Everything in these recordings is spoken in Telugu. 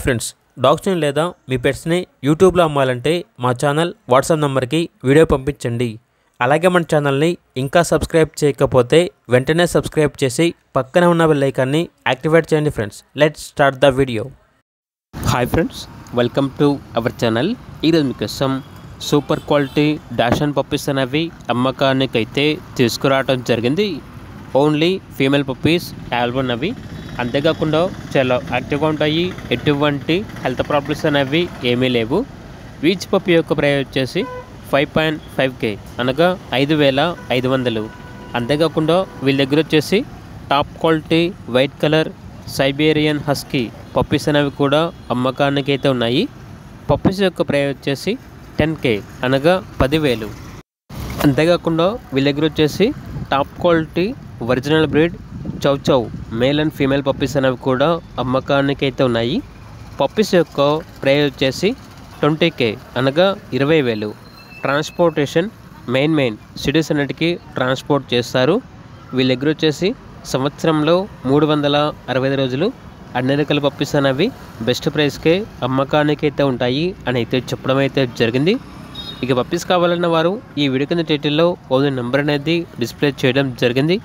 ఫ్రెండ్స్, డాగ్స్ని లేదా మీ పెట్స్ని యూట్యూబ్లో అమ్మాలంటే మా ఛానల్ వాట్సాప్ నెంబర్కి వీడియో పంపించండి. అలాగే మన ఛానల్ని ఇంకా సబ్స్క్రైబ్ చేయకపోతే వెంటనే సబ్స్క్రైబ్ చేసి పక్కన ఉన్న బెల్ ఐకాన్ని యాక్టివేట్ చేయండి. Friends, let's start the video. Hi friends, welcome to our channel. ఈరోజు మీకోసం super quality dash and puppies అనేవి అమ్మకానికైతే తీసుకురావడం జరిగింది. ఓన్లీ ఫీమేల్ పప్పీస్ అవైలబుల్ ఉన్నవి. అంతేకాకుండా చాలా యాక్టివ్గా ఉంటాయి. ఎటువంటి హెల్త్ ప్రాబ్లమ్స్ అనేవి ఏమీ లేవు. ఈచ్ పప్పీ యొక్క ప్రైస్ వచ్చేసి 5.5K అనగా 5,500. అంతేకాకుండా వీళ్ళ దగ్గర వచ్చేసి top quality white colour Siberian husky puppies అనేవి కూడా అమ్మకానికి అయితే ఉన్నాయి. పప్పీస్ యొక్క ప్రైస్ వచ్చేసి 10K అనగా 10,000. అంతేకాకుండా వీళ్ళ దగ్గర వచ్చేసి top quality original breed chow chow male and female puppies అనేవి కూడా అమ్మకానికి అయితే ఉన్నాయి. పప్పీస్ యొక్క ప్రైస్ వచ్చేసి 20K అనగా 20,000. ట్రాన్స్పోర్టేషన్ మెయిన్ సిటీస్ అన్నిటికీ ట్రాన్స్పోర్ట్ చేస్తారు. వీళ్ళ దగ్గర వచ్చేసి సంవత్సరంలో 365 రోజులు అన్ని రకాల పప్పీస్ అనేవి బెస్ట్ ప్రైస్కే అమ్మకానికి అయితే ఉంటాయి అని అయితే చెప్పడం అయితే జరిగింది. ఇక పప్పీస్ కావాలన్న వారు ఈ వీడియో కింద టైటిల్లో ఓనర్ నెంబర్ అనేది డిస్ప్లే చేయడం జరిగింది.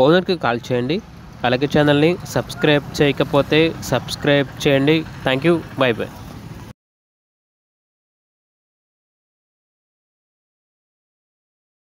ఓనర్కి కాల్ చేయండి. అలాగే ఛానల్ని సబ్స్క్రైబ్ చేయకపోతే సబ్స్క్రైబ్ చేయండి. Thank you. By by.